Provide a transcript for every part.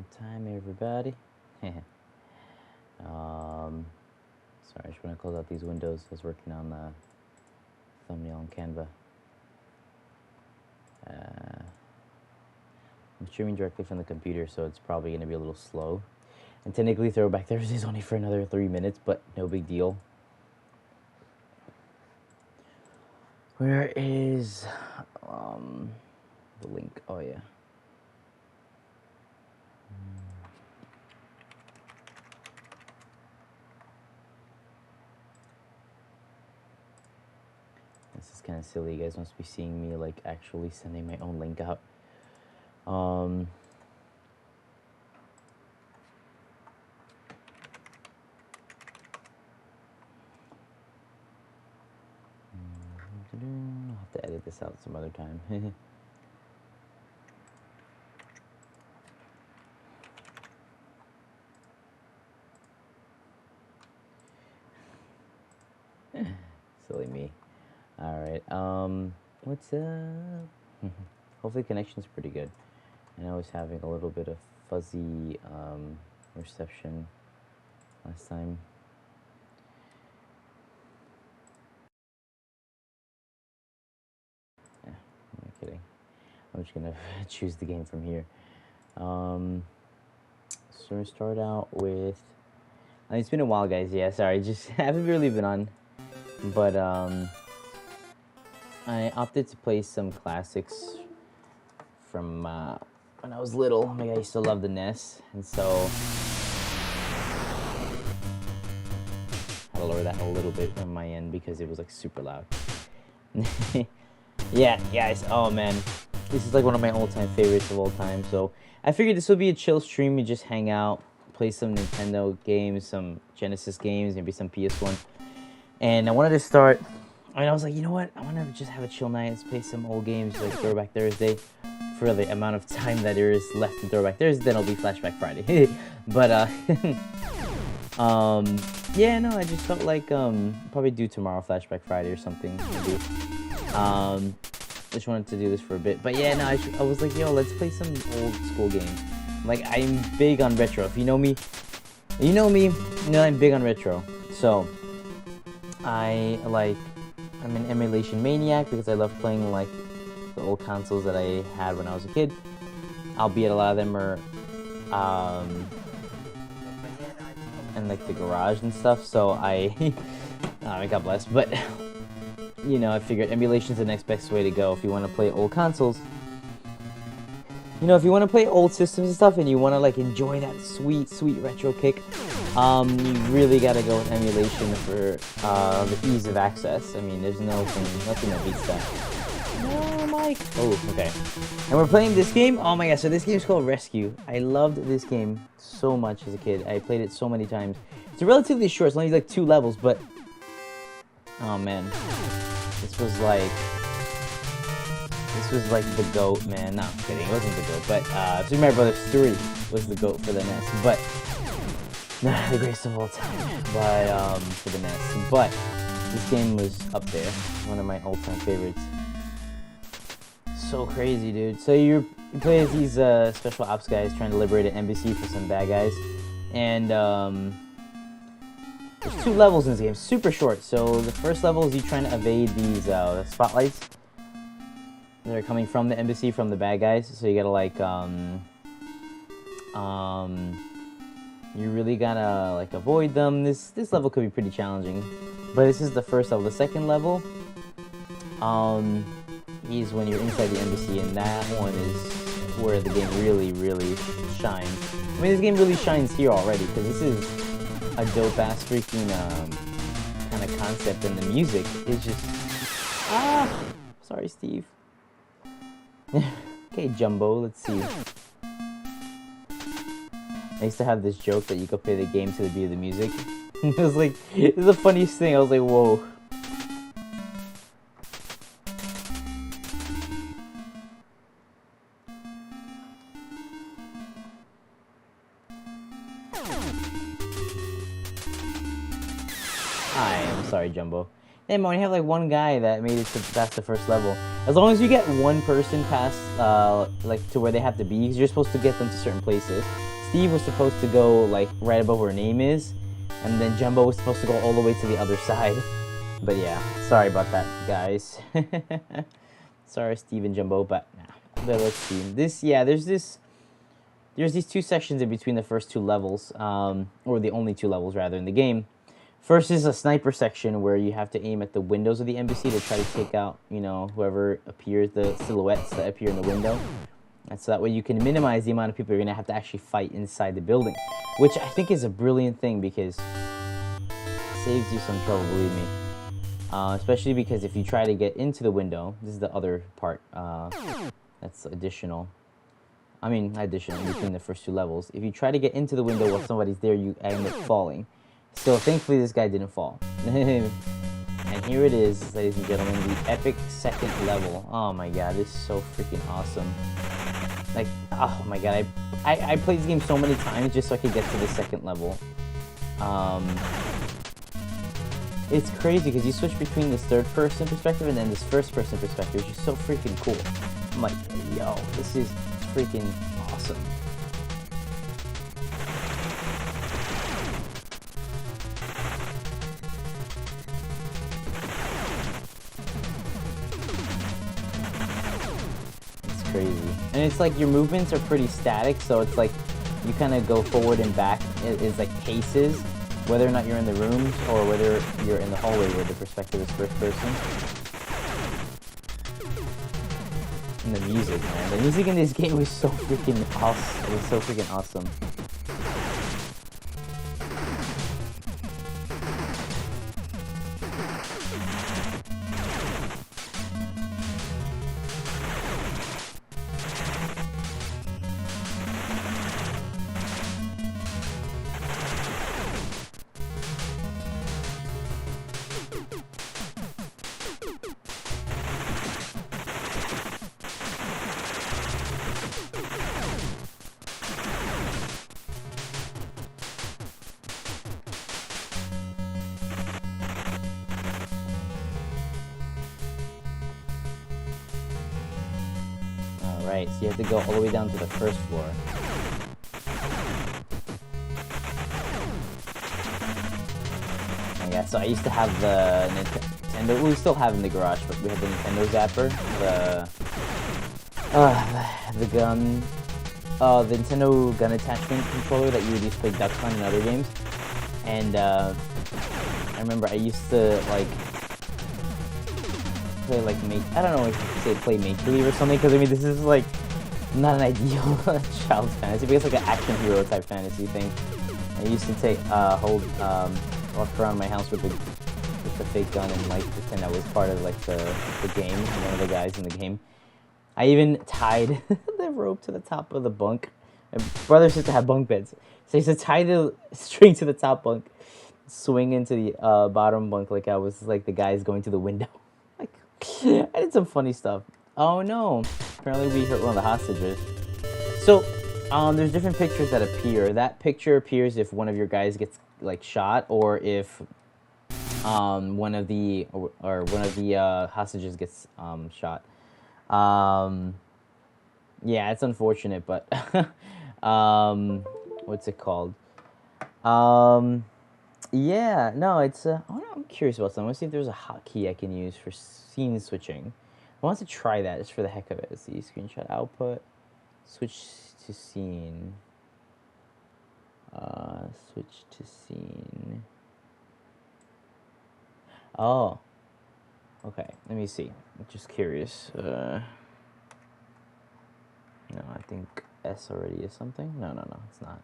One time, everybody. Sorry, I just want to close out these windows. I was working on the thumbnail on Canva. I'm streaming directly from the computer, so it's probably going to be a little slow. And technically, Throwback Thursday is only for another 3 minutes, but no big deal. Where is the link? Oh, yeah. This is kind of silly. You guys must be seeing me like actually sending my own link out. I'll have to edit this out some other time. Silly me. Alright, what's up? Hopefully connection's pretty good. I know I was having a little bit of fuzzy reception last time. Yeah, I'm not kidding. I'm just gonna choose the game from here. So we're gonna start out with... I mean, it's been a while, guys. Yeah, sorry, just haven't really been on. But I opted to play some classics from when I was little. Like, I used to love the NES, and so I had to lower that a little bit on my end because it was like super loud. Yeah, guys. Oh man, this is like one of my all-time favorites of all time. So I figured this would be a chill stream. We just hang out, play some Nintendo games, some Genesis games, maybe some PS1. And I wanted to start, I was like, you know what, I want to just have a chill night. Let's play some old games like Throwback Thursday for the amount of time that there is left in Throwback Thursday. Then it'll be Flashback Friday. But, yeah, no, I just felt like, probably do tomorrow Flashback Friday or something, maybe. Just wanted to do this for a bit. But yeah, no, I was like, yo, let's play some old school games. Like, I'm big on retro. If you know me, you know I'm big on retro. So I'm an emulation maniac because I love playing like the old consoles that I had when I was a kid. Albeit a lot of them are in like the garage and stuff. So God bless. But you know, I figured emulation's the next best way to go if you want to play old consoles. You know, if you want to play old systems and stuff, and you want to like enjoy that sweet retro kick, you really gotta go with emulation for the ease of access. I mean, there's nothing that beats that. No, Mike. Oh, okay. And we're playing this game. Oh my god! So this game is called Rescue. I loved this game so much as a kid. I played it so many times. It's relatively short. It's only like 2 levels, but oh man, this was like the GOAT, man. No, I'm kidding. It wasn't the GOAT, but Super Mario Brothers 3 was the GOAT for the NES. But the greatest of all time, but for the NES. But this game was up there, one of my all-time favorites. So crazy, dude. So you play as these special ops guys trying to liberate an embassy for some bad guys, and there's 2 levels in this game, super short. So the first level is you trying to evade these spotlights that are coming from the embassy from the bad guys. So you gotta like you really gotta like avoid them. This level could be pretty challenging, but this is the first level. The second level is when you're inside the embassy, and that one is where the game really shines. I mean, this game really shines here already because this is a dope ass freaking kind of concept, and the music is just sorry, Steve. Okay, Jumbo, let's see. I used to have this joke that you could play the game to the beat of the music. It was like, it's the funniest thing. I was like, whoa. I'm sorry, Jumbo. Hey, man, you have like one guy that made it to past the first level. As long as you get one person past, like to where they have to be, because you're supposed to get them to certain places. Steve was supposed to go like right above where name is, and then Jumbo was supposed to go all the way to the other side. But yeah, sorry about that, guys. Sorry, Steve and Jumbo, but nah. But let's see. There's these two sections in between the first two levels, or the only two levels rather in the game. First is a sniper section where you have to aim at the windows of the embassy to try to take out, whoever appears, the silhouettes that appear in the window. And so that way you can minimize the amount of people you're going to have to actually fight inside the building, which I think is a brilliant thing because it saves you some trouble, believe me. Especially because if you try to get into the window, this is the other part that's additional. I mean, not additional, in between the first two levels. If you try to get into the window while somebody's there, you end up falling. So thankfully this guy didn't fall. And here it is, ladies and gentlemen, the epic second level. Oh my god, this is so freaking awesome. Like, oh my god, I played this game so many times just so I could get to the second level. It's crazy because you switch between this third person perspective and then this first person perspective, which is so freaking cool. I'm like, yo, this is freaking awesome. It's crazy. And it's like your movements are pretty static, so it's like you kind of go forward and back. It's like paces, whether or not you're in the rooms or whether you're in the hallway where the perspective is first person. And the music, man. The music in this game was so freaking awesome. It was so freaking awesome. Alright, so you have to go all the way down to the first floor. Yeah, so I used to have the Nintendo, we still have in the garage, but we have the Nintendo Zapper, the gun, the Nintendo gun attachment controller that you would use to play Duck Hunt and other games. And I remember I used to like play like I don't know if you could say play Make Believe or something, because I mean this is like not an ideal child's fantasy, but it's like an action hero type fantasy thing. I used to take walk around my house with the fake gun and like pretend I was part of like the game, one of the guys in the game. I even tied the rope to the top of the bunk. My brother used to have bunk beds, so I used to tie the string to the top bunk, swing into the bottom bunk like I was like the guys going to the window. Like, I did some funny stuff. Oh no! Apparently we hurt one of the hostages. So, there's different pictures that appear. That picture appears if one of your guys gets like shot, or if one of the hostages gets shot. Yeah, it's unfortunate, but what's it called? Yeah, no, it's I'm curious about something. Let's see if there's a hotkey I can use for scene switching. I want to try that just for the heck of it. Let's see, screenshot output, switch to scene. Switch to scene. Oh. Okay, let me see. I'm just curious. No, I think S already is something. No, it's not.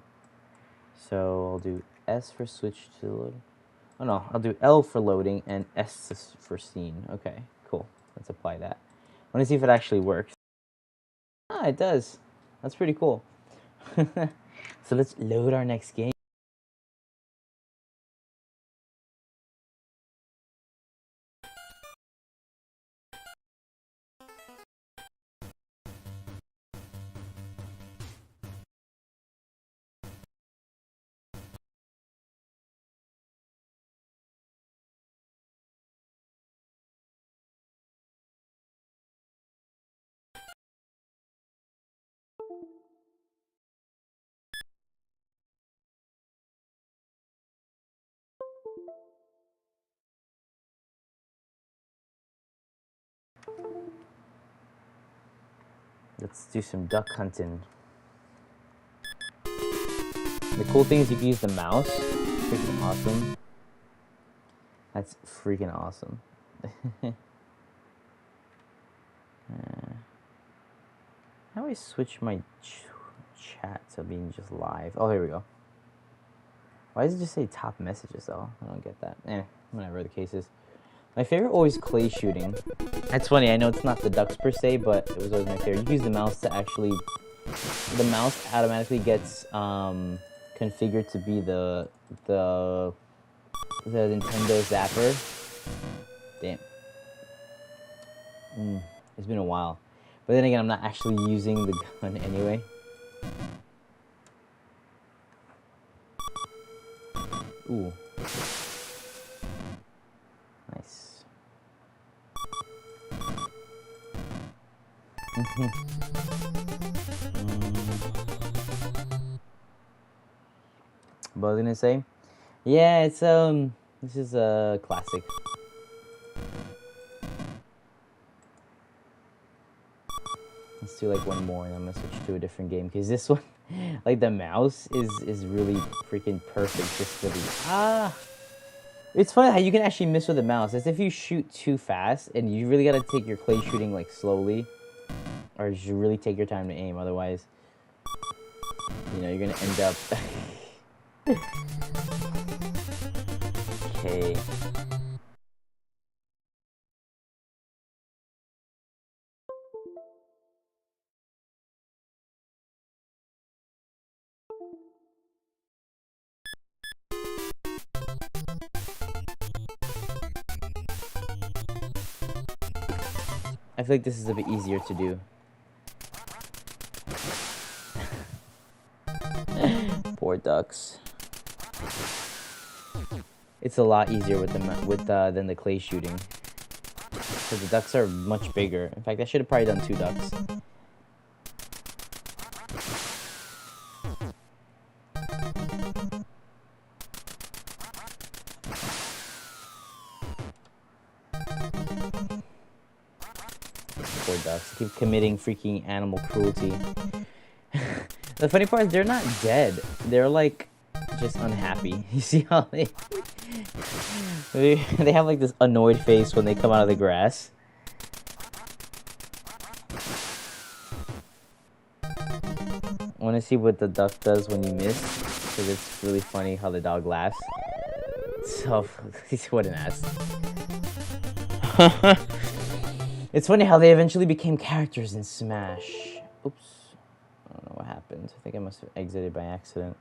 So I'll do S for switch to load. Oh no, I'll do L for loading and S for scene. Okay, cool. Let's apply that. I want to see if it actually works. Ah, it does. That's pretty cool. So let's load our next game. Let's do some duck hunting. The cool thing is you can use the mouse. Freaking awesome. That's freaking awesome. How do I switch my chat to being just live? Oh, here we go. Why does it just say top messages though? I don't get that. Whatever the case is. My favorite always clay shooting. That's funny, I know it's not the ducks per se, but it was always my favorite. You can use the mouse to actually... The mouse automatically gets configured to be the Nintendo Zapper. Damn. It's been a while. But then again, I'm not actually using the gun anyway. Ooh. Nice. What was I gonna say? Yeah, it's this is a classic. Let's do like one more and I'm gonna switch to a different game because this one, like the mouse is really freaking perfect just for the It's funny how you can actually miss with the mouse. As if you shoot too fast and you really gotta take your clay shooting like slowly, or you should really take your time to aim. Otherwise, you know, you're gonna end up. Okay. I feel like this is a bit easier to do. Poor ducks. It's a lot easier with than the clay shooting. Because the ducks are much bigger. In fact, I should have probably done 2 ducks. Poor ducks. Keep committing freaking animal cruelty. The funny part is they're not dead. They're like just unhappy. You see how they have like this annoyed face when they come out of the grass. I want to see what the duck does when you miss, because it's really funny how the dog laughs. So, what an ass. It's funny how they eventually became characters in Smash. Oops. I don't know what happened. I think I must have exited by accident.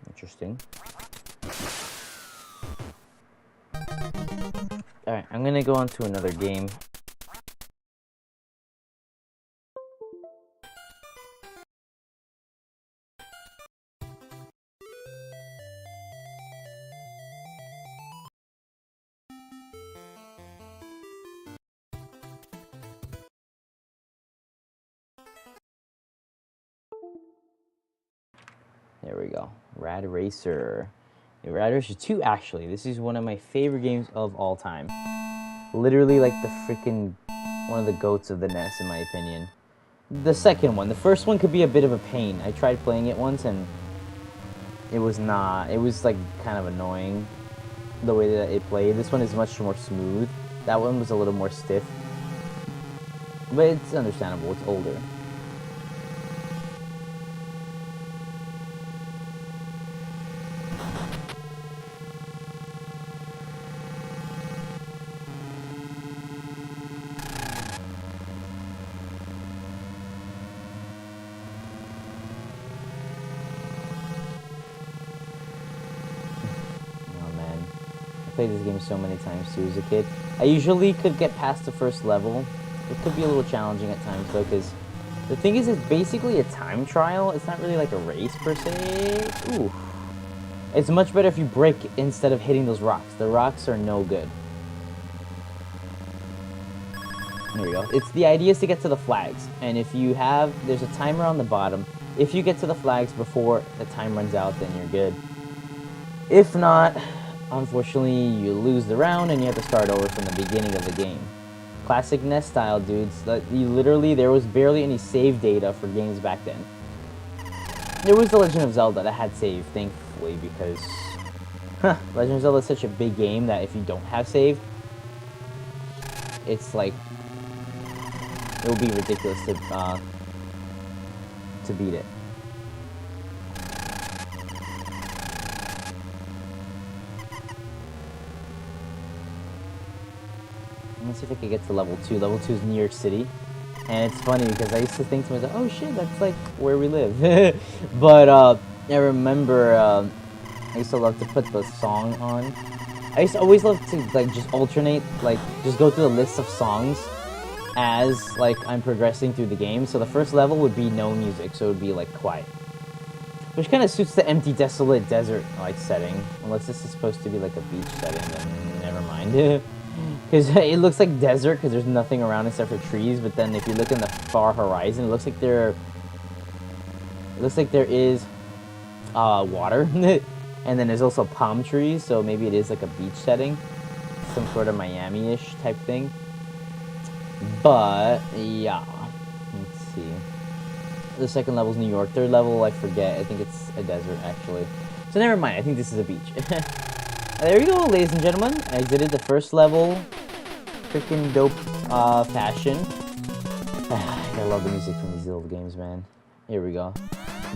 Interesting. Alright, I'm gonna go on to another game. There we go. Rad Racer. Yeah, Rad Racer 2, actually. This is one of my favorite games of all time. Literally like the freaking one of the goats of the NES, in my opinion. The second one. The first one could be a bit of a pain. I tried playing it once and it was not. It was like kind of annoying the way that it played. This one is much more smooth. That one was a little more stiff. But it's understandable. It's older. Played this game so many times too as a kid. I usually could get past the first level. It could be a little challenging at times though, because the thing is, it's basically a time trial. It's not really like a race per se. Ooh. It's much better if you break instead of hitting those rocks. The rocks are no good. There we go. It's the idea is to get to the flags, and if you have, there's a timer on the bottom. If you get to the flags before the time runs out, then you're good. If not, Unfortunately, you lose the round and you have to start over from the beginning of the game. Classic NES style, dudes. There was barely any save data for games back then. There was The Legend of Zelda that had save, thankfully, because Legend of Zelda is such a big game that if you don't have save, it's like it would be ridiculous to beat it. Let's see if I can get to level 2. Level 2 is New York City. And it's funny because I used to think to myself, oh shit, that's like where we live. But I remember I used to love to put the song on. I used to always love to like just alternate, like just go through the list of songs as like I'm progressing through the game. So the first level would be no music, so it would be like quiet. Which kind of suits the empty, desolate desert like setting. Unless this is supposed to be like a beach setting, then never mind. Because it looks like desert because there's nothing around except for trees. But then if you look in the far horizon, it looks like there is water. And then there's also palm trees, so maybe it is like a beach setting. Some sort of Miami-ish type thing. But, yeah. Let's see. The second level is New York. Third level, I forget. I think it's a desert, actually. So never mind. I think this is a beach. There you go, ladies and gentlemen. I exited the first level. Freaking dope fashion. I love the music from these little games, man. Here we go.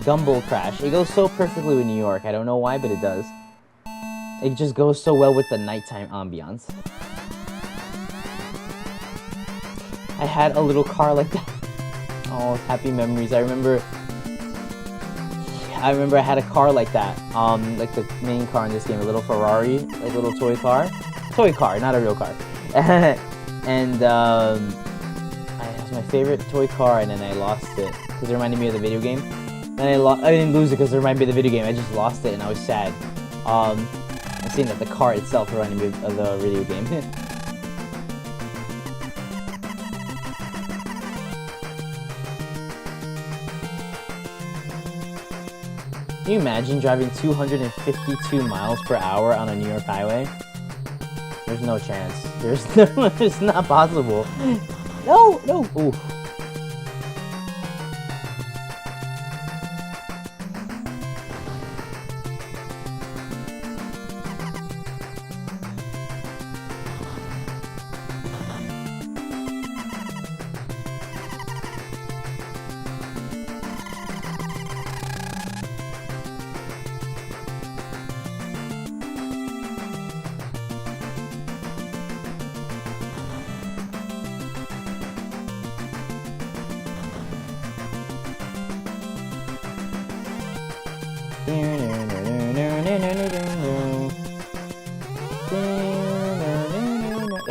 Gumball Crash. It goes so perfectly with New York. I don't know why, but it does. It just goes so well with the nighttime ambiance. I had a little car like that. Oh, happy memories. I remember I had a car like that. Like the main car in this game, a little Ferrari, like a little toy car. Toy car, not a real car. And it was my favorite toy car, and then I lost it because it reminded me of the video game. And I didn't lose it because it reminded me of the video game. I just lost it, and I was sad. I'm saying that the car itself reminded me of the video game. Can you imagine driving 252 miles per hour on a New York highway? There's no chance. It's not possible. No! Ooh.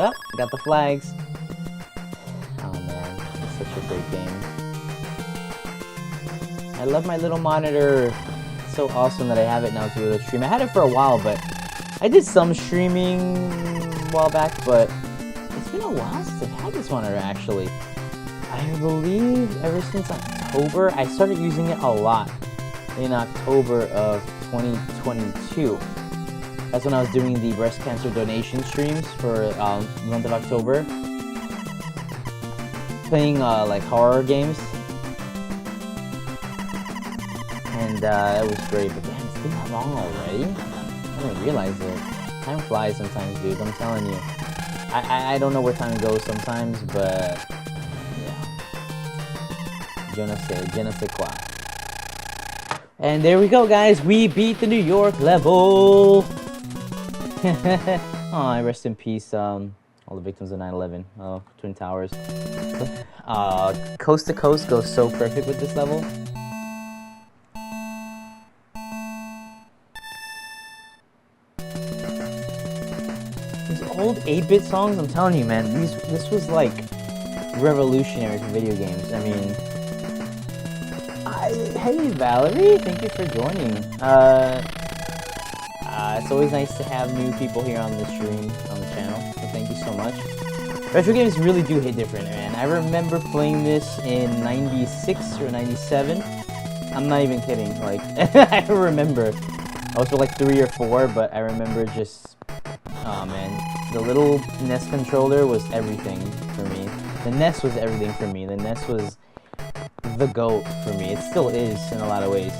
Oh, got the flags. Oh man, it's such a great game. I love my little monitor. It's so awesome that I have it now to be able to stream. I had it for a while, but I did some streaming a while back, but it's been a while since I've had this monitor actually. I believe ever since October, I started using it a lot. In October of 2022. That's when I was doing the breast cancer donation streams for the month of October. Playing like horror games. And it was great, but damn, it's been that long already? I didn't realize it. Time flies sometimes, dude, I'm telling you. I don't know where time goes sometimes, but yeah. Je ne sais quoi. And there we go, guys. We beat the New York level. Oh, rest in peace, all the victims of 9/11. Oh, Twin Towers. Coast to Coast goes so perfect with this level. These old 8-bit songs, I'm telling you, man. This was like revolutionary for video games. I mean. Hey Valerie, thank you for joining. It's always nice to have new people here on the stream, on the channel, so thank you so much. Retro games really do hit different, man. I remember playing this in 96 or 97. I'm not even kidding, like, I remember. I was like 3 or 4, but I remember just Oh man, the little NES controller was everything for me. The NES was everything for me. The NES was the GOAT for me. It still is in a lot of ways.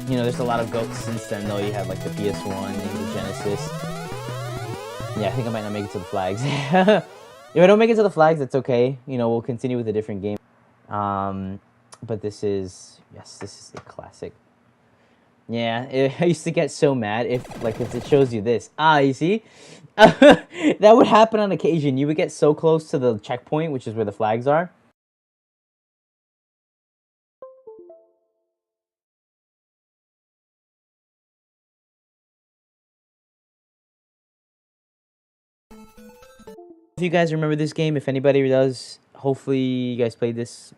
You know, there's a lot of GOATs since then, though. You have like the PS1 and the Genesis. Yeah, I think I might not make it to the flags. If I don't make it to the flags, it's okay. You know, we'll continue with a different game. But this is a classic. Yeah, I used to get so mad if it shows you this. Ah, you see? That would happen on occasion. You would get so close to the checkpoint, which is where the flags are. If you guys remember this game, if anybody does, hopefully you guys played this.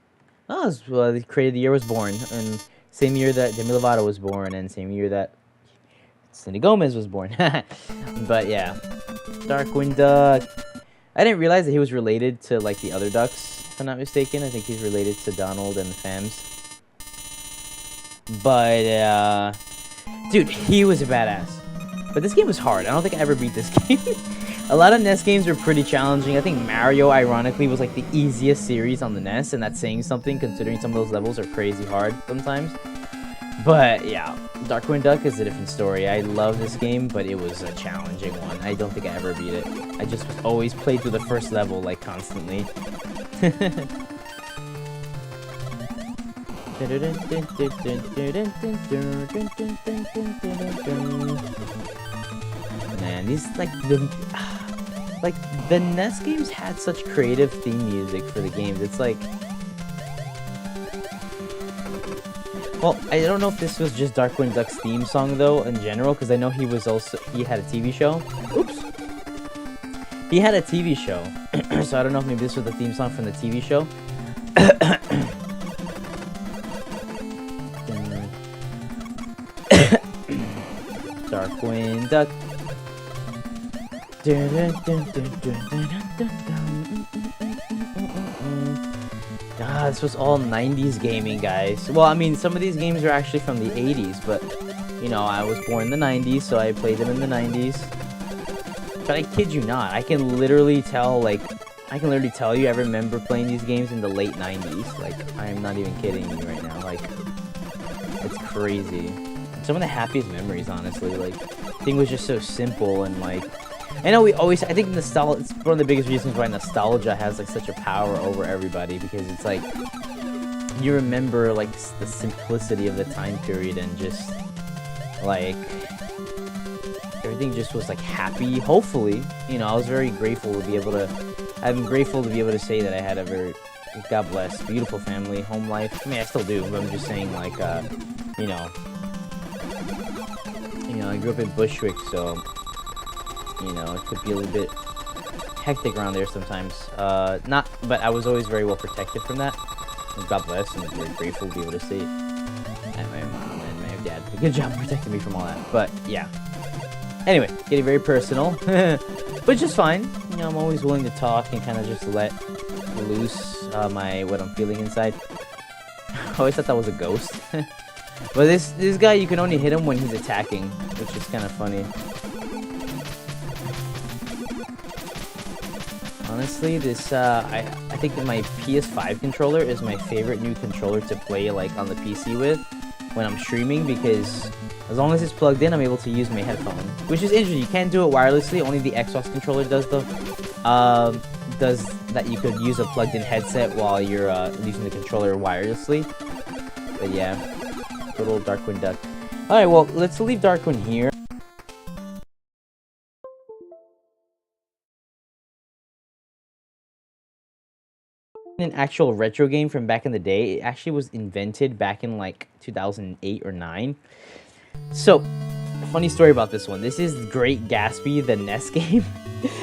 Oh, the created the year was born, and same year that Demi Lovato was born, and same year that Selena Gomez was born. But yeah, Darkwing Duck. I didn't realize that he was related to like the other ducks, if I'm not mistaken. I think he's related to Donald and the Fams. But dude, he was a badass. But this game was hard. I don't think I ever beat this game. A lot of NES games were pretty challenging. I think Mario, ironically, was like the easiest series on the NES, and that's saying something considering some of those levels are crazy hard sometimes. But yeah, Darkwing Duck is a different story. I love this game, but it was a challenging one. I don't think I ever beat it. I just always played through the first level, like, constantly. Man, these the NES games had such creative theme music for the games. It's like, well, I don't know if this was just Darkwing Duck's theme song though in general, because I know he had a TV show. Oops. He had a TV show, so I don't know if maybe this was the theme song from the TV show. Darkwing Duck. This was all 90s gaming, guys. Well, I mean, some of these games are actually from the 80s, but, you know, I was born in the 90s, so I played them in the 90s. But I kid you not, I can literally tell you I remember playing these games in the late 90s. Like, I am not even kidding you right now. Like, it's crazy. Some of the happiest memories, honestly. Like, the thing was just so simple and, like, I know I think nostalgia, it's one of the biggest reasons why nostalgia has, like, such a power over everybody, because it's, like, you remember, like, the simplicity of the time period and just, like, everything just was, like, happy, hopefully. You know, I was very grateful to be able to, I'm grateful to be able to say that I had a very, God bless, beautiful family, home life. I mean, I still do, but I'm just saying, like, you know, I grew up in Bushwick, so, you know, it could be a little bit hectic around there sometimes. But I was always very well protected from that. God bless, and I'm very grateful to be able to see. And my mom and my dad did a good job protecting me from all that. But yeah. Anyway, getting very personal, but just fine. You know, I'm always willing to talk and kind of just let loose what I'm feeling inside. I always thought that was a ghost. But this guy, you can only hit him when he's attacking, which is kind of funny. Honestly, this I think that my PS5 controller is my favorite new controller to play, like, on the PC with when I'm streaming, because as long as it's plugged in, I'm able to use my headphone, which is interesting. You can't do it wirelessly. Only the Xbox controller does, though. Does that you could use a plugged-in headset while you're using the controller wirelessly. But yeah, good old Darkwing Duck. All right, well, let's leave Darkwing here. An actual retro game from back in the day. It actually was invented back in like 2008 or 9. So, funny story about this one. This is Great Gatsby, the NES game.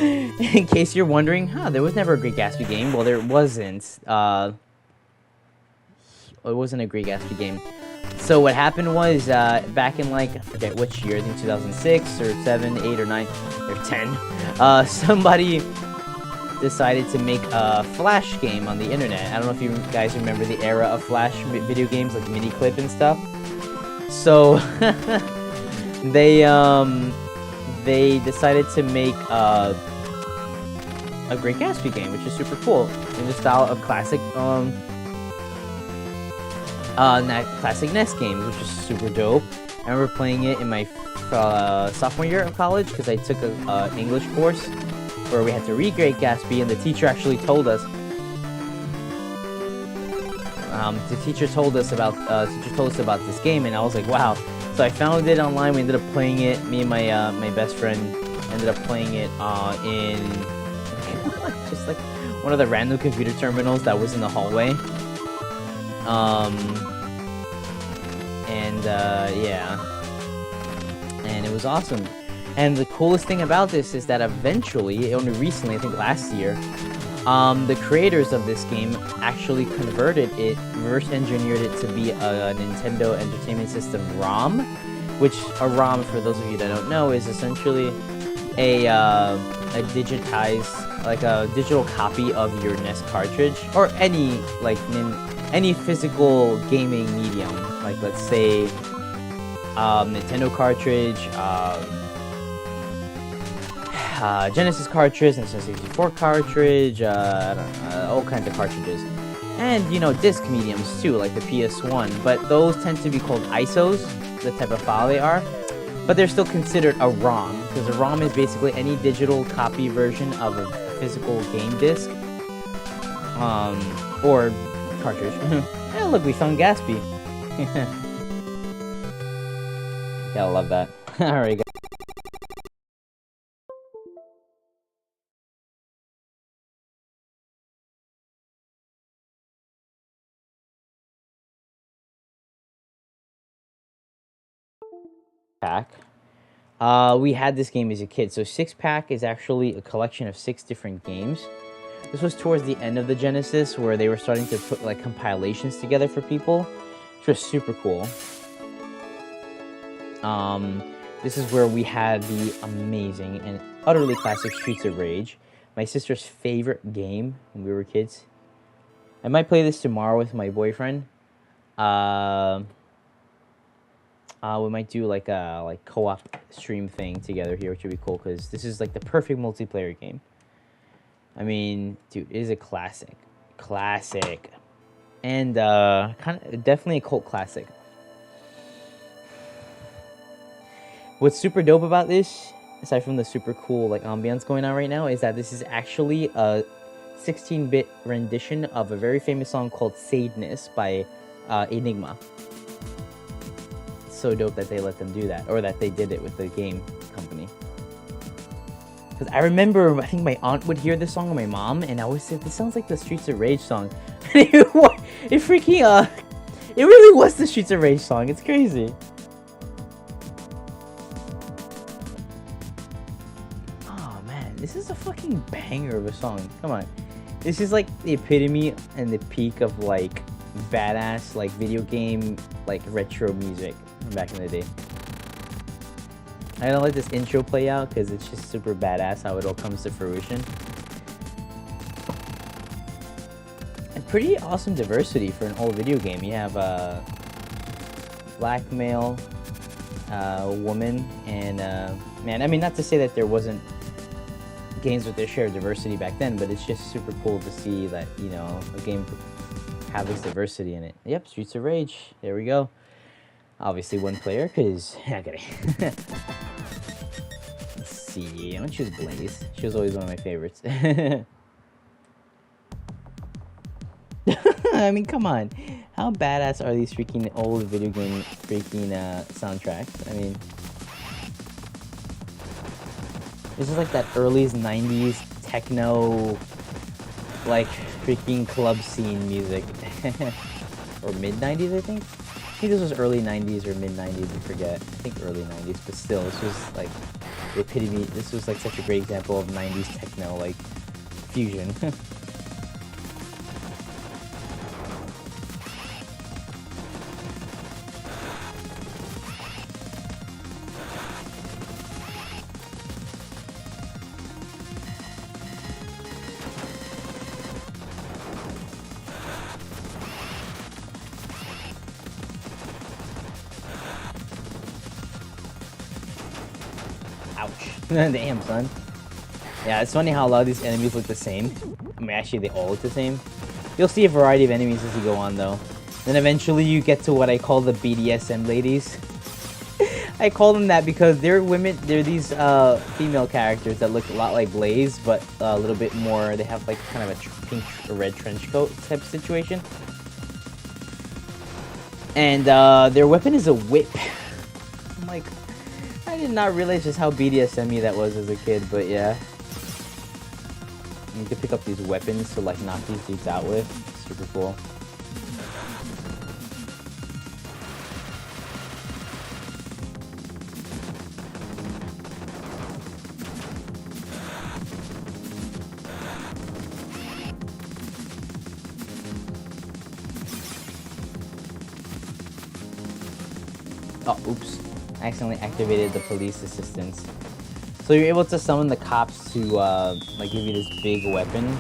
In case you're wondering, there was never a Great Gatsby game. Well, there wasn't. It wasn't a Great Gatsby game. So what happened was, back in, like, I forget which year, I think 2006 or 7, 8 or 9 or 10, somebody decided to make a Flash game on the internet. I don't know if you guys remember the era of Flash video games, like Miniclip and stuff. So they they decided to make a Great Gatsby game, which is super cool in the style of classic classic NES games, which is super dope. I remember playing it in my sophomore year of college because I took a English course where we had to read Great Gatsby, and the teacher actually told us. The teacher told us about this game, and I was like, wow. So I found it online. We ended up playing it. Me and my best friend ended up playing it in just like one of the random computer terminals that was in the hallway. Yeah, and it was awesome. And the coolest thing about this is that eventually, only recently, I think last year, the creators of this game actually converted it, reverse engineered it to be a Nintendo Entertainment System ROM, which a ROM, for those of you that don't know, is essentially a digitized, like a digital copy of your NES cartridge, or any physical gaming medium, like let's say Nintendo cartridge, Genesis cartridge, Nintendo 64 cartridge, I don't know, all kinds of cartridges. And, you know, disc mediums too, like the PS1, but those tend to be called ISOs, the type of file they are. But they're still considered a ROM, because a ROM is basically any digital copy version of a physical game disc, or cartridge. Hey, look, we found Gatsby. Gotta love that. Alright, guys. Pack. We had this game as a kid. So 6-pack is actually a collection of 6 different games. This was towards the end of the Genesis, where they were starting to put like compilations together for people, which was super cool. This is where we had the amazing and utterly classic Streets of Rage, my sister's favorite game when we were kids. I might play this tomorrow with my boyfriend. We might do like a co-op stream thing together here, which would be cool, because this is like the perfect multiplayer game. I mean, dude, it is a classic, and definitely a cult classic. What's super dope about this, aside from the super cool like ambiance going on right now, is that this is actually a 16-bit rendition of a very famous song called Sadness by Enigma. It's so dope that they let them do that, or that they did it with the game company. Because I remember, I think my aunt would hear this song, or my mom, and I always said, this sounds like the Streets of Rage song. It freaking, it really was the Streets of Rage song. It's crazy. Oh man, this is a fucking banger of a song. Come on. This is like the epitome and the peak of like badass like video game like retro music from back in the day. I don't let this intro play out because it's just super badass how it all comes to fruition. And pretty awesome diversity for an old video game. You have a black male, woman, and man, I mean, not to say that there wasn't games with their share of diversity back then, but it's just super cool to see that, you know, a game have this diversity in it. Yep, Streets of Rage. There we go. Obviously one player, because... okay. Let's see. I'm gonna choose Blaze. She was always one of my favorites. I mean, come on. How badass are these freaking old video game freaking soundtracks? I mean... this is like that early 90s techno, like, freaking club scene music. Or mid-90s, I think? I think this was early 90s or mid-90s, I forget. I think early 90s, but still, this was like the epitome. This was like such a great example of 90s techno, like, fusion. Ouch. Damn, son. Yeah, it's funny how a lot of these enemies look the same. I mean, actually, they all look the same. You'll see a variety of enemies as you go on, though. Then eventually you get to what I call the BDSM ladies. I call them that because they're women. They're these female characters that look a lot like Blaze, but a little bit more. They have like kind of a pink or red trench coat type of situation. And their weapon is a whip. I'm like, I did not realize just how BDSM-y that was as a kid, but yeah. You can pick up these weapons to like knock these dudes out with. Super cool. Oh, oops. I accidentally activated the police assistance. So you're able to summon the cops to, like, give you this big weapon.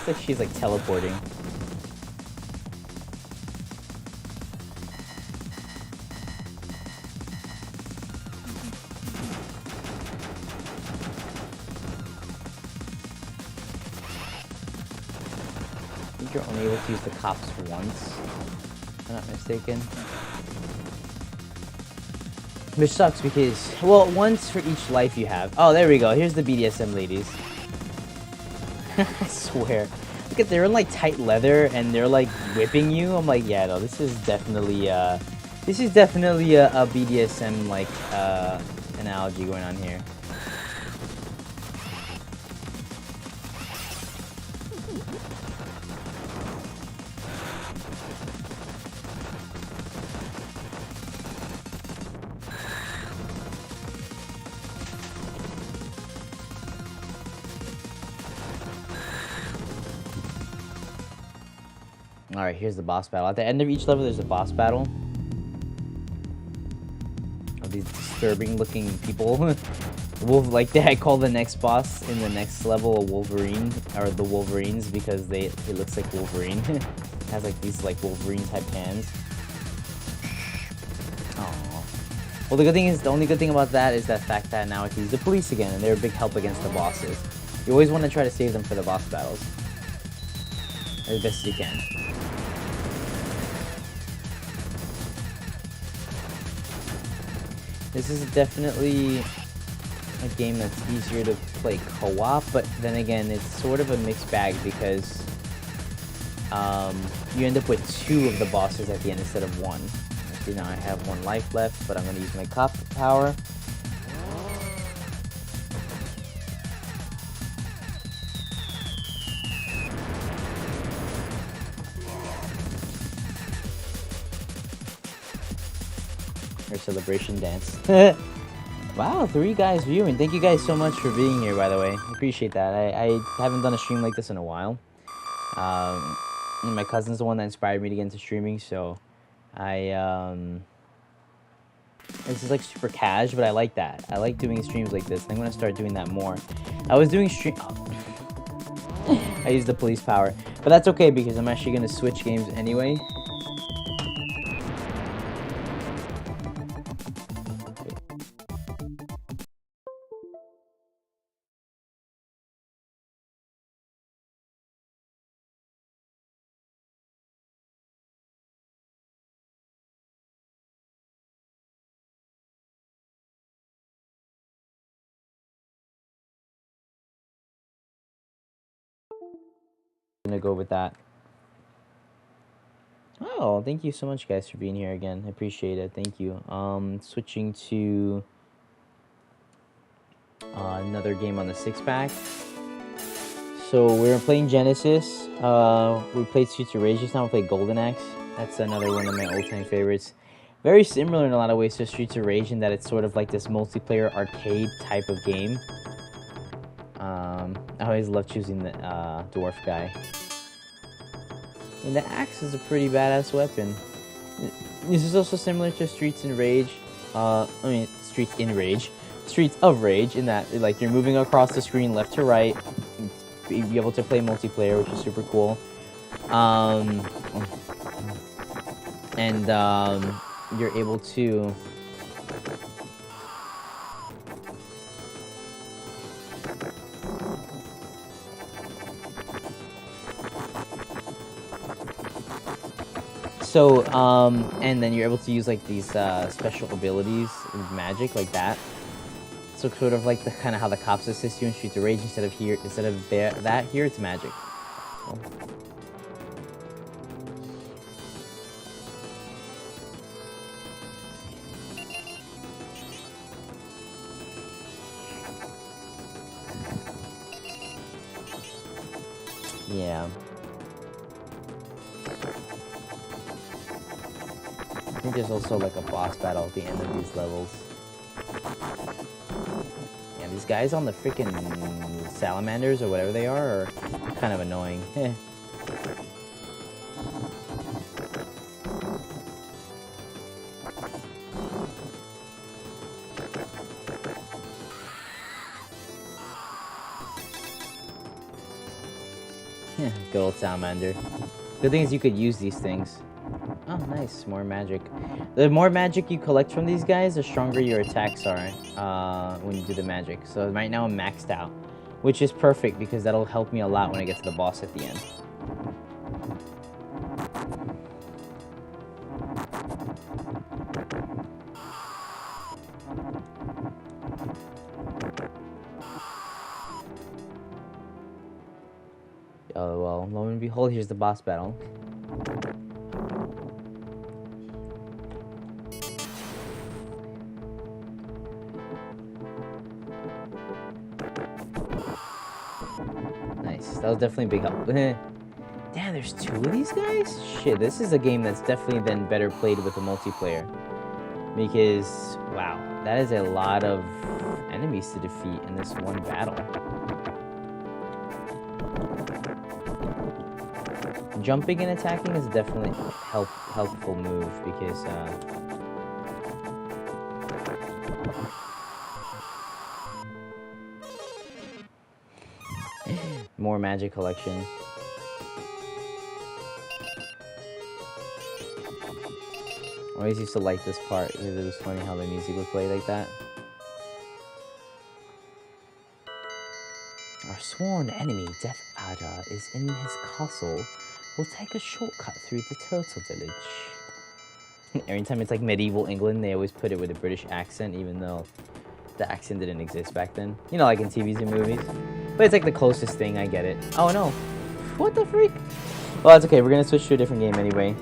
It's like she's like teleporting. I think you're only able to use the cops once, if I'm not mistaken. Which sucks because, well, once for each life you have. Oh, there we go. Here's the BDSM ladies. I swear. Look at, they're in like tight leather and they're like whipping you. I'm like, yeah, no, this is definitely a BDSM like analogy going on here. Alright, here's the boss battle. At the end of each level, there's a boss battle. Of these disturbing looking people. Like that, I call the next boss in the next level a Wolverine, or the Wolverines, because it looks like Wolverine. It has like these like Wolverine type hands. Aww. Well, the only good thing about that is that fact that now I can use the police again, and they're a big help against the bosses. You always want to try to save them for the boss battles. As best as you can. This is definitely a game that's easier to play co-op, but then again, it's sort of a mixed bag because you end up with 2 of the bosses at the end instead of 1. See, now I have 1 life left, but I'm going to use my cop power. Celebration dance. Wow, 3 guys viewing. Thank you guys so much for being here, by the way. I appreciate that. I haven't done a stream like this in a while. My cousin's the one that inspired me to get into streaming, so this is like super cash, but I like that. I like doing streams like this. I'm gonna start doing that more. I was doing I used the police power, but that's okay because I'm actually gonna switch games anyway. Gonna go with that. Oh, thank you so much, guys, for being here again. I appreciate it. Thank you. Switching to another game on the 6-pack. So we're playing Genesis. We played Streets of Rage just now. We played Golden Axe. That's another one of my all-time favorites. Very similar in a lot of ways to Streets of Rage in that it's sort of like this multiplayer arcade type of game. I always love choosing the dwarf guy. And the axe is a pretty badass weapon. This is also similar to Streets in Rage. Streets in Rage. Streets of Rage, in that like you're moving across the screen left to right. Be able to play multiplayer, which is super cool. And you're able to and then you're able to use like these special abilities with magic like that. So sort of like the kind of how the cops assist you in Streets of Rage, instead of that here it's magic. So. Yeah. I think there's also like a boss battle at the end of these levels. Yeah, these guys on the freaking salamanders or whatever they are kind of annoying. Good old salamander. Good thing is you could use these things. Oh, nice. More magic. The more magic you collect from these guys, the stronger your attacks are when you do the magic. So right now I'm maxed out, which is perfect because that'll help me a lot when I get to the boss at the end. Oh, well, lo and behold, here's the boss battle. Nice. That was definitely a big help. Damn, there's 2 of these guys? Shit, this is a game that's definitely been better played with a multiplayer. Because, wow, that is a lot of enemies to defeat in this one battle. Jumping and attacking is definitely a helpful move because more magic collection. I always used to like this part because it was funny how the music would play like that. Our sworn enemy, Death Adder, is in his castle. We'll take a shortcut through the Turtle Village. Every time it's like medieval England, they always put it with a British accent, even though the accent didn't exist back then. You know, like in TVs and movies. But it's like the closest thing, I get it. Oh no. What the freak? Well, that's okay, we're gonna switch to a different game anyway.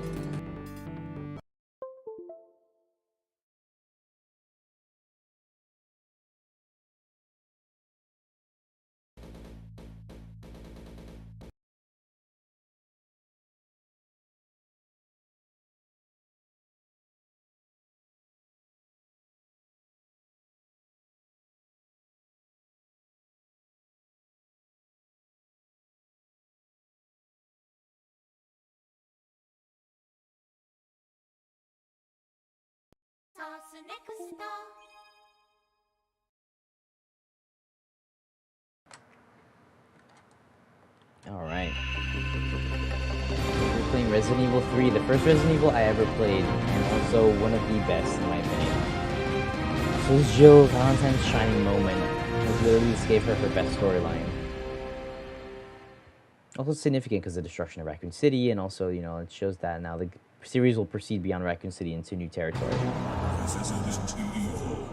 Alright. We're playing Resident Evil 3, the first Resident Evil I ever played, and also one of the best in my opinion. So this Jill Valentine's shining moment. Literally this gave her best storyline. Also significant because of the destruction of Raccoon City, and also, you know, it shows that now the series will proceed beyond Raccoon City into new territory. This isn't evil.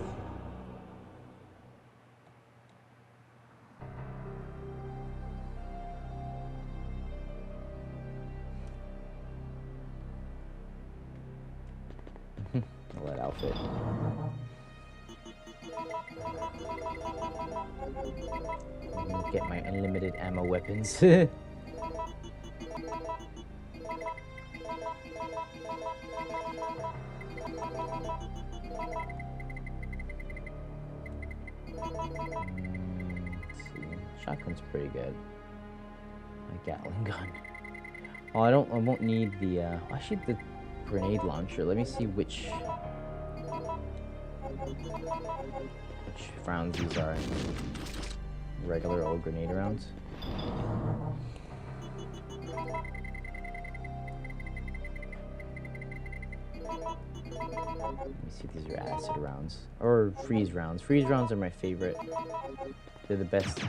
That outfit. Get my unlimited ammo weapons. Shotgun's pretty good. My Gatling gun. Oh, I won't need the, actually the grenade launcher. Let me see which rounds these are. Regular old grenade rounds. Let me see if these are acid rounds. Or freeze rounds. Freeze rounds are my favorite. They're the best.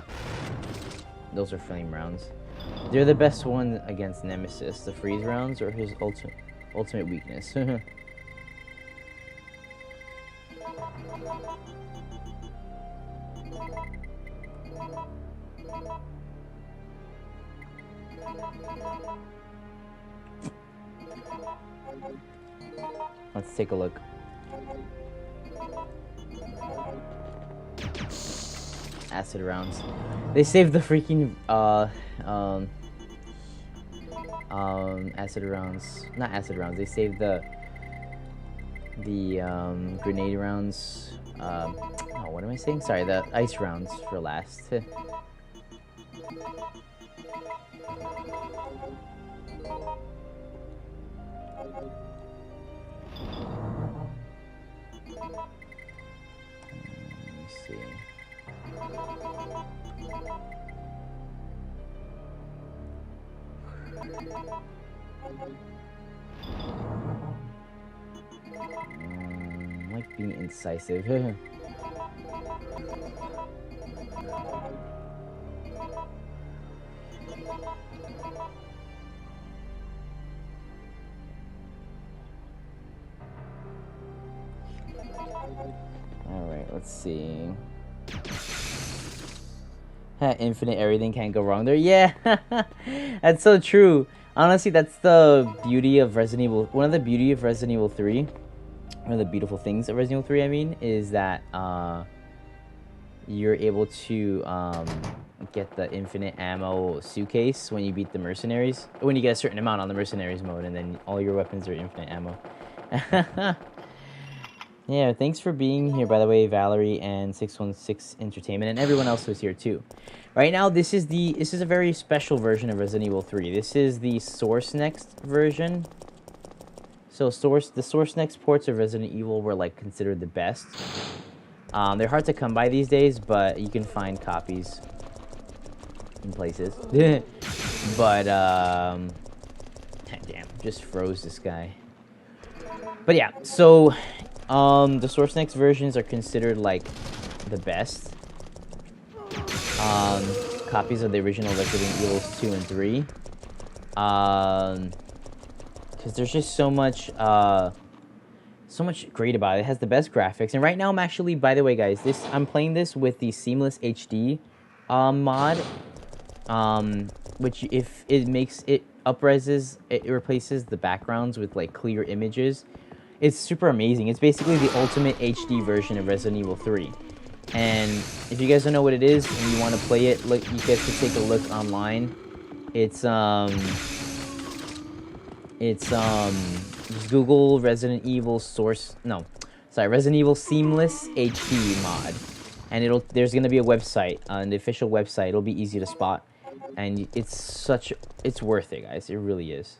Those are flame rounds. They're the best one against Nemesis. The freeze rounds are his ultimate weakness. Let's take a look. Acid rounds. They saved the freaking acid rounds. Not acid rounds. They saved the grenade rounds. Oh, what am I saying? Sorry, the ice rounds for last. Like being incisive. Alright, let's see. Infinite, everything can't go wrong there. Yeah, that's so true. Honestly, that's the beauty of Resident Evil. One of the beauty of Resident Evil 3, one of the beautiful things of Resident Evil 3, I mean, is that you're able to get the infinite ammo suitcase when you beat the mercenaries. When you get a certain amount on the mercenaries mode, and then all your weapons are infinite ammo. Yeah, thanks for being here, by the way, Valerie and 616 Entertainment, and everyone else who's here too. Right now, this is a very special version of Resident Evil 3. This is the Source Next version. So the Source Next ports of Resident Evil were like considered the best. They're hard to come by these days, but you can find copies in places. But damn, just froze this guy. But yeah, so the Source Next versions are considered like the best copies of the original Resident Evil 2 and 3. Because there's just so much great about it. It has the best graphics, and right now I'm actually, by the way, guys, I'm playing this with the Seamless HD mod, which if it makes it it replaces the backgrounds with like clear images. It's super amazing. It's basically the ultimate HD version of Resident Evil 3. And if you guys don't know what it is and you want to play it, look, you guys can take a look online. It's just Google Resident Evil Resident Evil Seamless HD mod, and there's gonna be a website, the official website. It'll be easy to spot, and it's worth it, guys. It really is.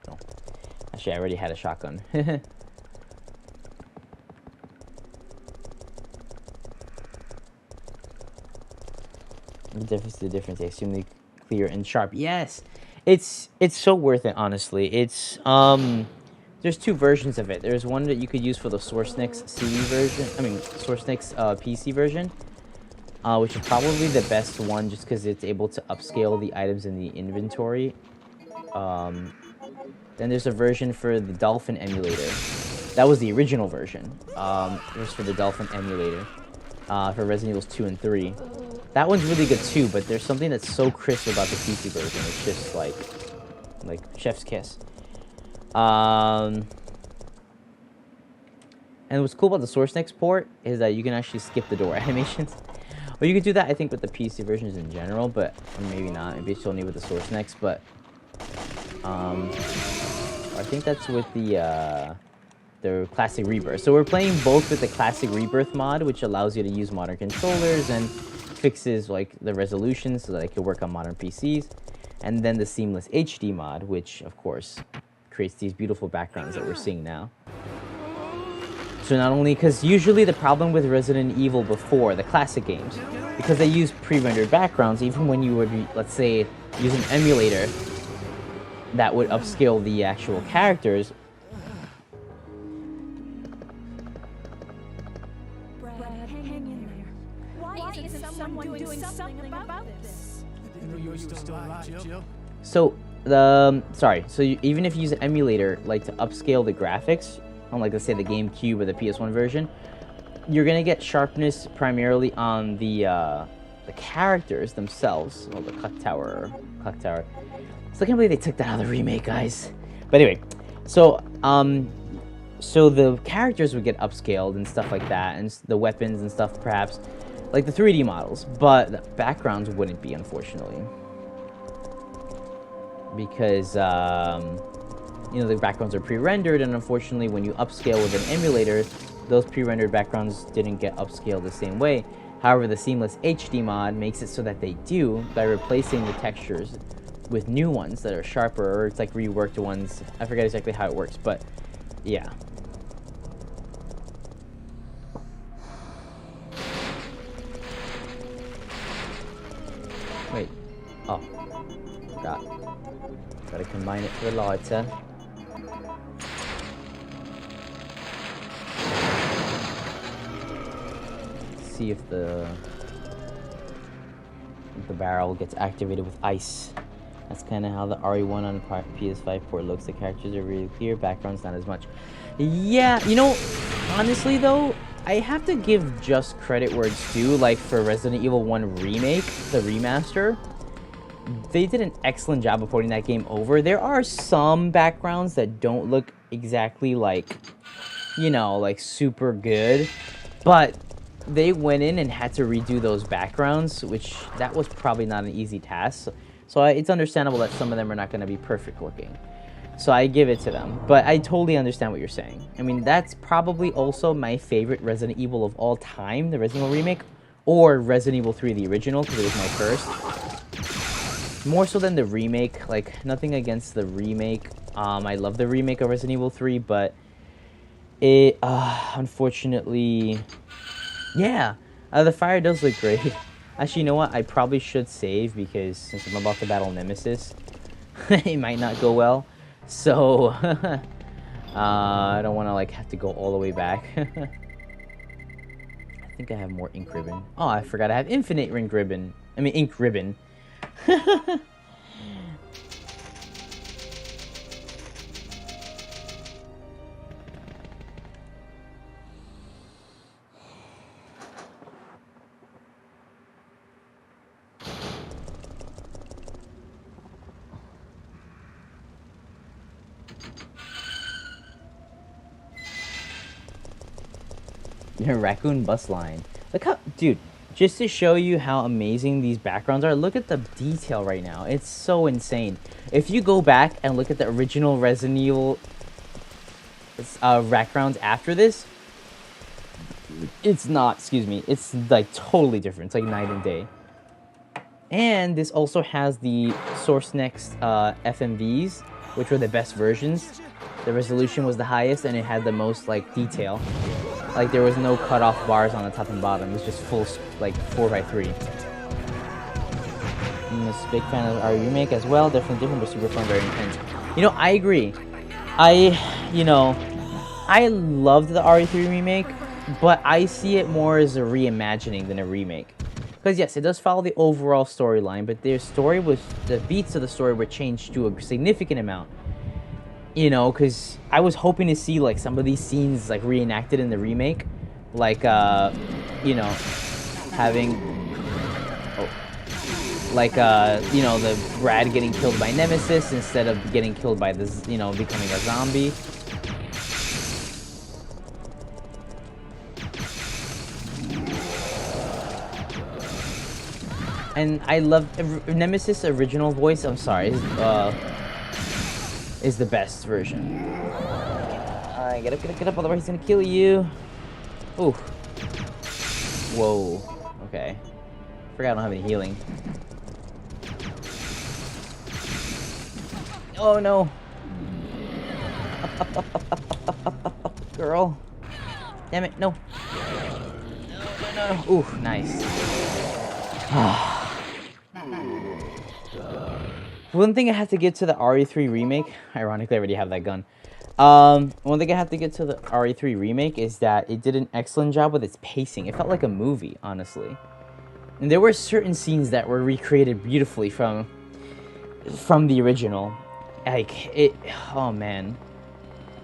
Oh. Actually, I already had a shotgun. The difference, extremely clear and sharp. Yes, it's so worth it. Honestly, it's there's two versions of it. There's one that you could use for the Source Next CD version. I mean, Source Next PC version, which is probably the best one, just because it's able to upscale the items in the inventory. Then there's a version for the Dolphin emulator. That was the original version. It was for the Dolphin emulator for Resident Evil 2 and 3. That one's really good too, but there's something that's so crisp about the PC version. It's just like chef's kiss. And what's cool about the Source Next port is that you can actually skip the door animations. Well, you can do that, I think, with the PC versions in general, but maybe not. Maybe it's only with the Source Next, but I think that's with the the classic Rebirth. So we're playing both with the classic Rebirth mod, which allows you to use modern controllers and fixes like the resolution so that it can work on modern PCs, and then the seamless HD mod, which of course creates these beautiful backgrounds that we're seeing now. So not only, because usually the problem with Resident Evil before, the classic games, because they use pre-rendered backgrounds, even when you would, let's say, use an emulator that would upscale the actual characters. Brad, hang in there. Why isn't someone doing something about this? You're still alive, Jill. So, even if you use an emulator, like to upscale the graphics, on like let's say the GameCube or the PS1 version, you're gonna get sharpness primarily on the characters themselves. Oh, the clock tower. So I can't believe they took that out of the remake, guys. But anyway, so the characters would get upscaled and stuff like that, and the weapons and stuff, perhaps, like the 3D models, but the backgrounds wouldn't be, unfortunately, because you know, the backgrounds are pre-rendered, and unfortunately when you upscale with an emulator, those pre-rendered backgrounds didn't get upscaled the same way. However, the seamless HD mod makes it so that they do, by replacing the textures with new ones that are sharper, or it's like reworked ones. I forget exactly how it works, but yeah. Wait. Oh. Forgot. Gotta combine it for the lighter. See if the barrel gets activated with ice. That's kind of how the RE1 on PS5 port looks. The characters are really clear, background's not as much. Yeah, you know, honestly though, I have to give just credit where it's due. Like for Resident Evil 1 Remake, the remaster, they did an excellent job of porting that game over. There are some backgrounds that don't look exactly like, you know, like super good, but they went in and had to redo those backgrounds, which that was probably not an easy task. So it's understandable that some of them are not going to be perfect looking. So I give it to them. But I totally understand what you're saying. I mean, that's probably also my favorite Resident Evil of all time, the Resident Evil Remake, or Resident Evil 3, the original, because it was my first. More so than the remake. Like, nothing against the remake. I love the remake of Resident Evil 3, but it, unfortunately... Yeah, the fire does look great. Actually, you know what? I probably should save, because since I'm about to battle Nemesis, it might not go well. So, I don't want to, like, have to go all the way back. I think I have more ink ribbon. Oh, I forgot I have infinite ink ribbon. I mean, ink ribbon. Raccoon bus line. Look how, dude, just to show you how amazing these backgrounds are, look at the detail right now. It's so insane. If you go back and look at the original Resident Evil backgrounds after this, it's not, excuse me, it's like totally different. It's like night and day. And this also has the Source Next FMVs, which were the best versions. The resolution was the highest, and it had the most like detail. Like, there was no cut-off bars on the top and bottom. It was just full, like, 4x3. I'm a big fan of our remake as well. Definitely different, but super fun, very intense. You know, I agree. I loved the RE3 remake, but I see it more as a reimagining than a remake. Because, yes, it does follow the overall storyline, but their story was, the beats of the story were changed to a significant amount. You know, because I was hoping to see, like, some of these scenes, like, reenacted in the remake. Like, you know, having... Oh. Like, you know, the Brad getting killed by Nemesis instead of getting killed by this, you know, becoming a zombie. And I love... Nemesis' original voice, I'm sorry, is the best version. on, get up, otherwise he's gonna kill you. Ooh. Whoa. Okay. Forgot I don't have any healing. Oh no. Up, girl. Damn it, no. No. Ooh, nice. One thing I have to get to the RE3 remake, ironically I already have that gun. One thing I have to get to the RE3 remake is that it did an excellent job with its pacing. It felt like a movie, honestly. And there were certain scenes that were recreated beautifully from the original. Like, oh man.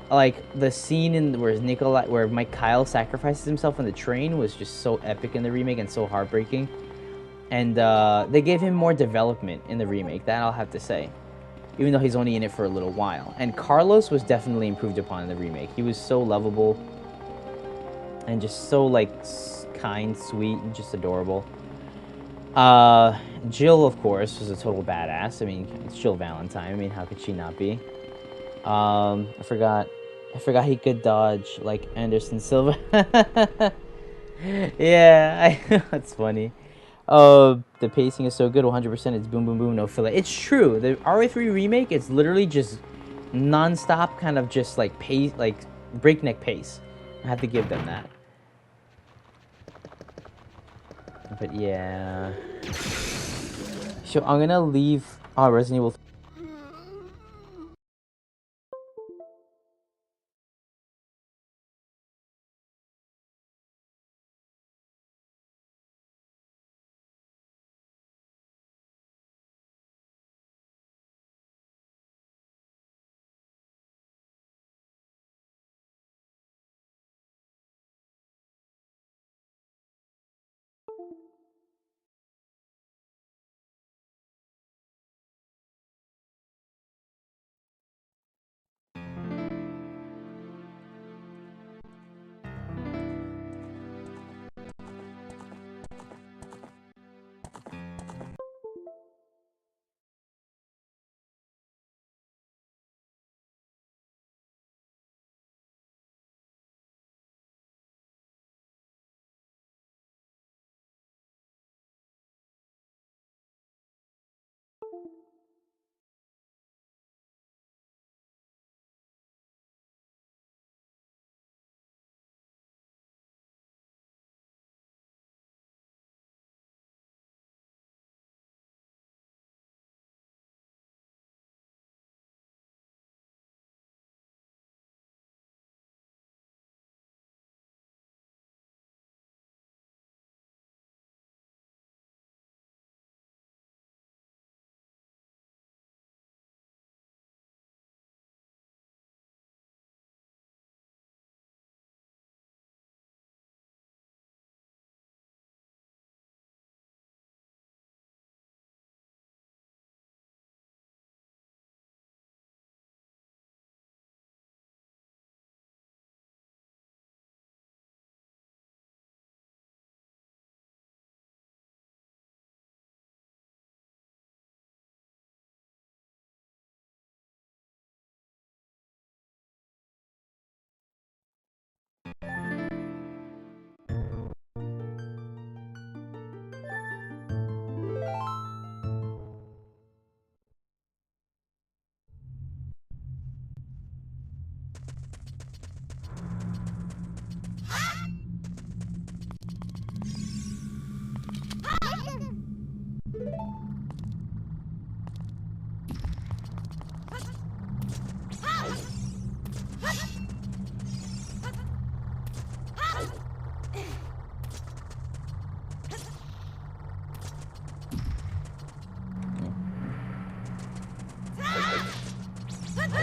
Like, the scene where Mike Kyle sacrifices himself on the train was just so epic in the remake and so heartbreaking. And they gave him more development in the remake, that I'll have to say. Even though he's only in it for a little while. And Carlos was definitely improved upon in the remake. He was so lovable. And just so, like, kind, sweet, and just adorable. Jill, of course, was a total badass. I mean, it's Jill Valentine. I mean, how could she not be? I forgot he could dodge, like, Anderson Silva. Yeah, that's funny. The pacing is so good, 100%. It's boom, boom, boom, no filler. It's true. The RE3 remake is literally just non-stop, kind of just like pace, like breakneck pace. I have to give them that. But yeah. So I'm gonna leave Resident Evil.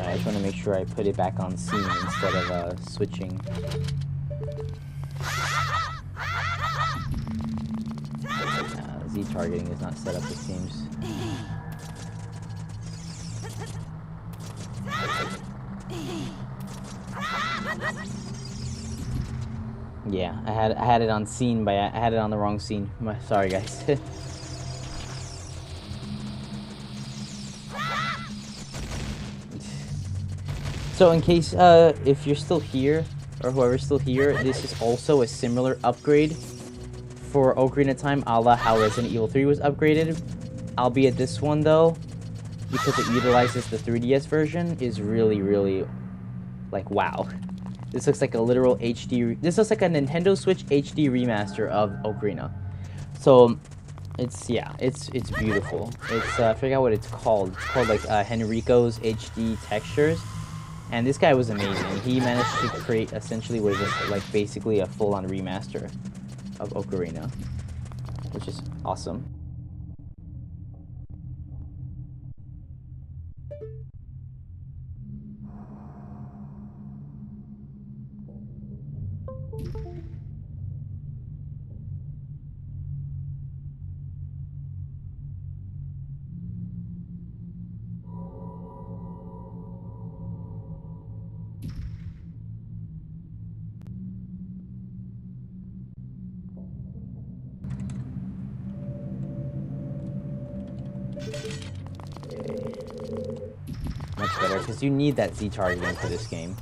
I just want to make sure I put it back on scene instead of switching. Z targeting is not set up, it seems. Yeah, I had it on scene, but I had it on the wrong scene. Sorry, guys. So in case if you're still here, or whoever's still here, this is also a similar upgrade for Ocarina of Time, a la how Resident Evil 3 was upgraded. Albeit this one, though, because it utilizes the 3DS version, is really, really, like, wow. This looks like a literal HD... This looks like a Nintendo Switch HD remaster of Ocarina. So, it's, yeah, it's beautiful. It's, I forgot what it's called. It's called, like, Henrico's HD Textures. And this guy was amazing. He managed to create, essentially, what is, like, basically a full-on remaster of Ocarina. Which is awesome. Much better, because you need that Z targeting for this game.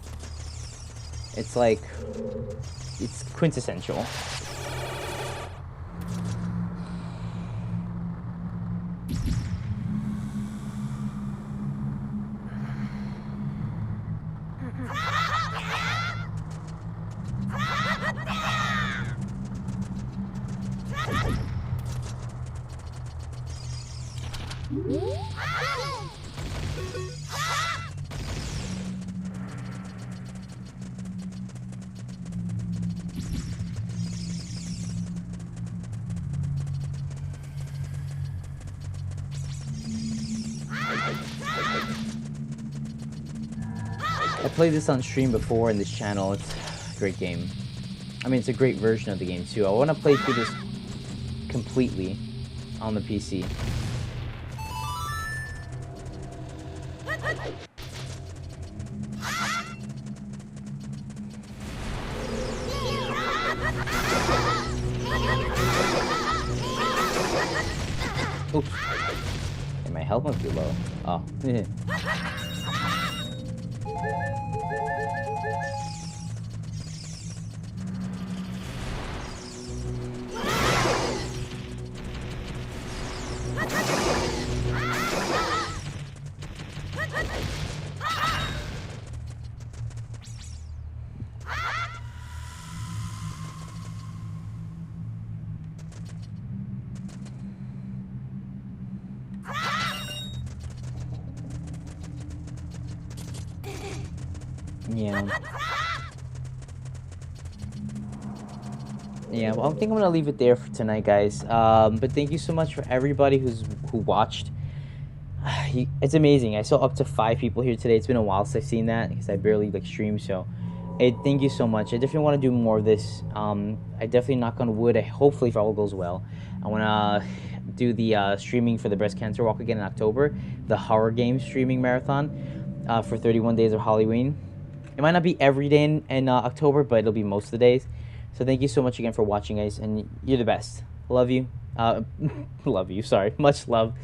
It's like, it's quintessential. I played this on stream before in this channel. It's a great game. I mean, it's a great version of the game too. I want to play through this completely on the PC. Oops. And my health must be low. Oh. Yeah. Yeah, well, I think I'm gonna leave it there for tonight, guys. But thank you so much for everybody who watched. It's amazing. I saw up to 5 people here today. It's been a while since I've seen that because I barely like stream. So, thank you so much. I definitely want to do more of this. I definitely knock on wood. Hopefully, if all goes well, I wanna do the streaming for the breast cancer walk again in October. The horror game streaming marathon for 31 days of Halloween. It might not be every day in October, but it'll be most of the days. So thank you so much again for watching, guys, and you're the best. Love you. Love you, sorry. Much love.